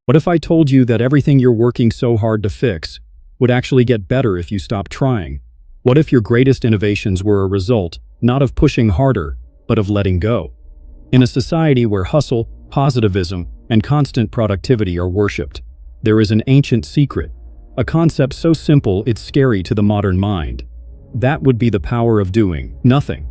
What if I told you that everything you're working so hard to fix would actually get better if you stopped trying? What if your greatest innovations were a result, not of pushing harder, but of letting go? In a society where hustle, positivism, and constant productivity are worshipped, there is an ancient secret, a concept so simple it's scary to the modern mind. That would be the power of doing nothing.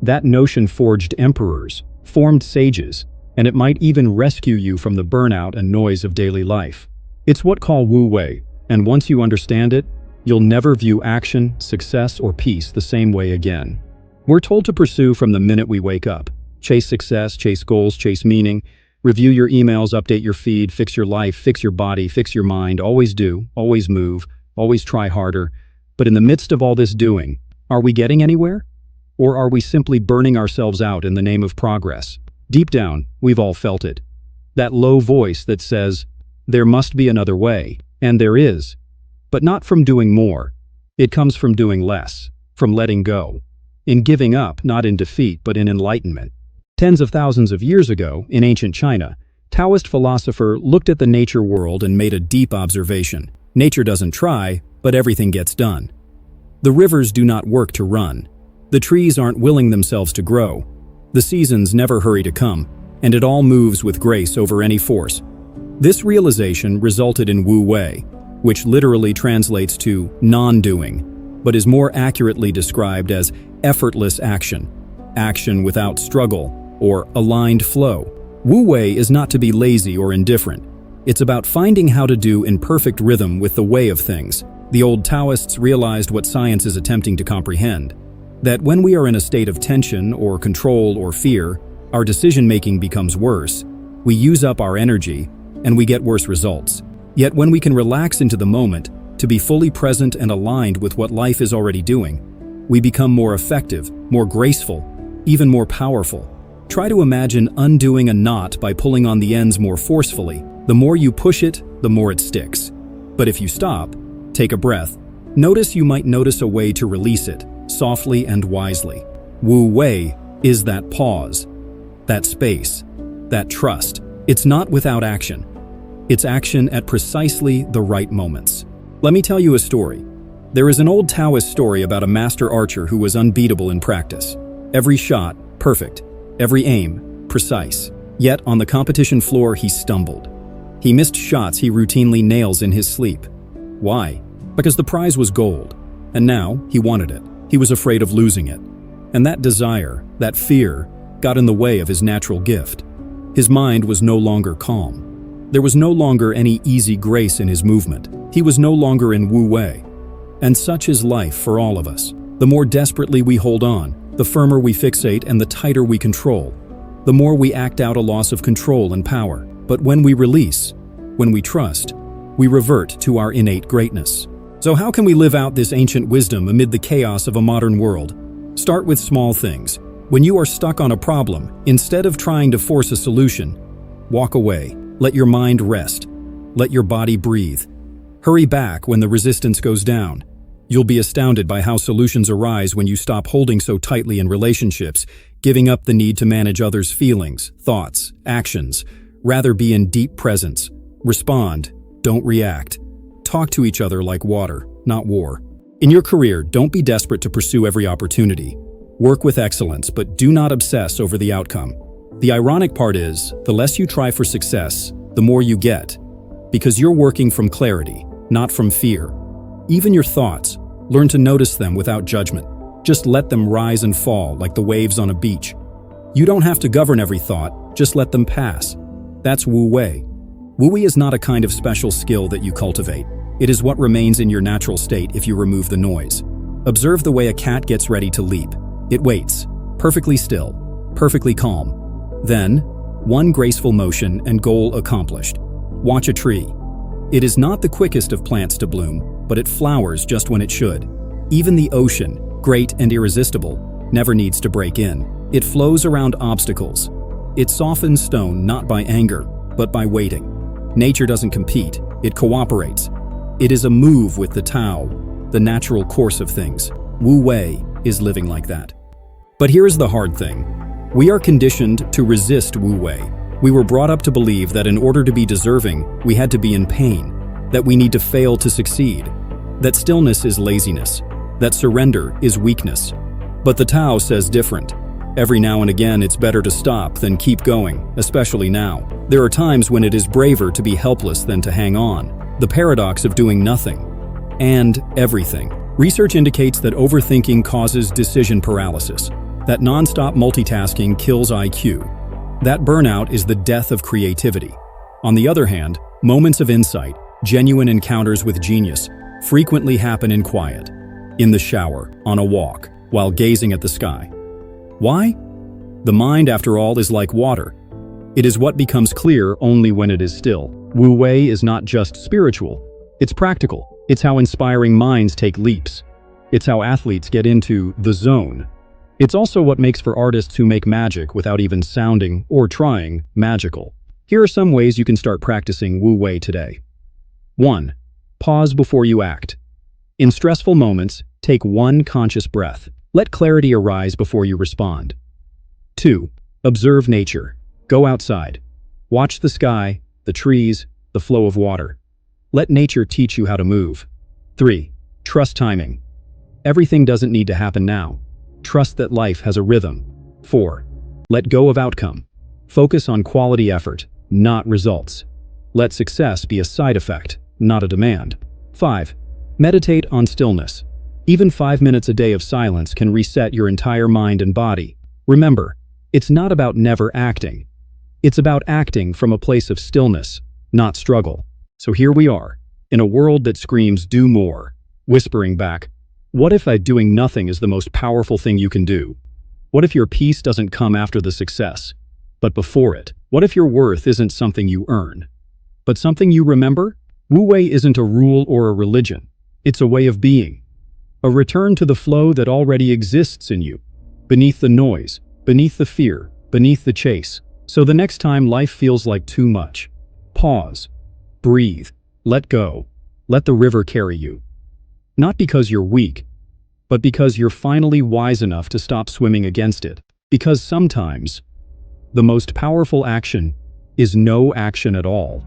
That notion forged emperors, formed sages, and it might even rescue you from the burnout and noise of daily life. It's what called Wu Wei, and once you understand it, you'll never view action, success, or peace the same way again. We're told to pursue from the minute we wake up. Chase success, chase goals, chase meaning, review your emails, update your feed, fix your life, fix your body, fix your mind, always do, always move, always try harder. But in the midst of all this doing, are we getting anywhere? Or are we simply burning ourselves out in the name of progress? Deep down, we've all felt it. That low voice that says, there must be another way, and there is. But not from doing more. It comes from doing less, from letting go. In giving up, not in defeat, but in enlightenment. Tens of thousands of years ago, in ancient China, Taoist philosopher looked at the nature world and made a deep observation. Nature doesn't try, but everything gets done. The rivers do not work to run. The trees aren't willing themselves to grow. The seasons never hurry to come, and it all moves with grace over any force. This realization resulted in Wu Wei, which literally translates to non-doing, but is more accurately described as effortless action, action without struggle, or aligned flow. Wu Wei is not to be lazy or indifferent. It's about finding how to do in perfect rhythm with the way of things. The old Taoists realized what science is attempting to comprehend, that when we are in a state of tension or control or fear, our decision-making becomes worse, we use up our energy, and we get worse results. Yet when we can relax into the moment, to be fully present and aligned with what life is already doing, we become more effective, more graceful, even more powerful. Try to imagine undoing a knot by pulling on the ends more forcefully. The more you push it, the more it sticks. But if you stop, take a breath, you might notice a way to release it, softly and wisely. Wu Wei is that pause, that space, that trust. It's not without action. It's action at precisely the right moments. Let me tell you a story. There is an old Taoist story about a master archer who was unbeatable in practice. Every shot, perfect. Every aim, precise. Yet, on the competition floor, he stumbled. He missed shots he routinely nails in his sleep. Why? Because the prize was gold. And now, he wanted it. He was afraid of losing it. And that desire, that fear, got in the way of his natural gift. His mind was no longer calm. There was no longer any easy grace in his movement. He was no longer in Wu Wei. And such is life for all of us. The more desperately we hold on, the firmer we fixate and the tighter we control, the more we act out a loss of control and power. But when we release, when we trust, we revert to our innate greatness. So how can we live out this ancient wisdom amid the chaos of a modern world? Start with small things. When you are stuck on a problem, instead of trying to force a solution, walk away. Let your mind rest. Let your body breathe. Hurry back when the resistance goes down. You'll be astounded by how solutions arise when you stop holding so tightly in relationships, giving up the need to manage others' feelings, thoughts, actions. Rather be in deep presence. Respond, don't react. Talk to each other like water, not war. In your career, don't be desperate to pursue every opportunity. Work with excellence, but do not obsess over the outcome. The ironic part is, the less you try for success, the more you get. Because you're working from clarity, not from fear. Even your thoughts, learn to notice them without judgment. Just let them rise and fall like the waves on a beach. You don't have to govern every thought, just let them pass. That's Wu Wei. Wu Wei is not a kind of special skill that you cultivate. It is what remains in your natural state if you remove the noise. Observe the way a cat gets ready to leap. It waits, perfectly still, perfectly calm. Then, one graceful motion and goal accomplished. Watch a tree. It is not the quickest of plants to bloom, but it flowers just when it should. Even the ocean, great and irresistible, never needs to break in. It flows around obstacles. It softens stone not by anger, but by waiting. Nature doesn't compete, it cooperates. It is a move with the Tao, the natural course of things. Wu Wei is living like that. But here's the hard thing. We are conditioned to resist Wu Wei. We were brought up to believe that in order to be deserving, we had to be in pain, that we need to fail to succeed, that stillness is laziness, that surrender is weakness. But the Tao says different. Every now and again, it's better to stop than keep going, especially now. There are times when it is braver to be helpless than to hang on. The paradox of doing nothing and everything. Research indicates that overthinking causes decision paralysis, that nonstop multitasking kills IQ, that burnout is the death of creativity. On the other hand, moments of insight, genuine encounters with genius, frequently happen in quiet, in the shower, on a walk, while gazing at the sky. Why? The mind, after all, is like water. It is what becomes clear only when it is still. Wu Wei is not just spiritual, it's practical. It's how inspiring minds take leaps. It's how athletes get into the zone. It's also what makes for artists who make magic without even sounding or trying magical. Here are some ways you can start practicing Wu Wei today. 1. Pause before you act. In stressful moments, take one conscious breath. Let clarity arise before you respond. 2. Observe nature. Go outside. Watch the sky, the trees, the flow of water. Let nature teach you how to move. 3. Trust timing. Everything doesn't need to happen now. Trust that life has a rhythm. 4. Let go of outcome. Focus on quality effort, not results. Let success be a side effect, not a demand. 5. Meditate on stillness. Even 5 minutes a day of silence can reset your entire mind and body. Remember, it's not about never acting. It's about acting from a place of stillness, not struggle. So here we are, in a world that screams, do more, whispering back, what if doing nothing is the most powerful thing you can do? What if your peace doesn't come after the success, but before it? What if your worth isn't something you earn, but something you remember? Wu Wei isn't a rule or a religion. It's a way of being. A return to the flow that already exists in you, beneath the noise, beneath the fear, beneath the chase. So the next time life feels like too much, pause. Breathe, let go, let the river carry you. Not because you're weak, but because you're finally wise enough to stop swimming against it. Because sometimes, the most powerful action is no action at all.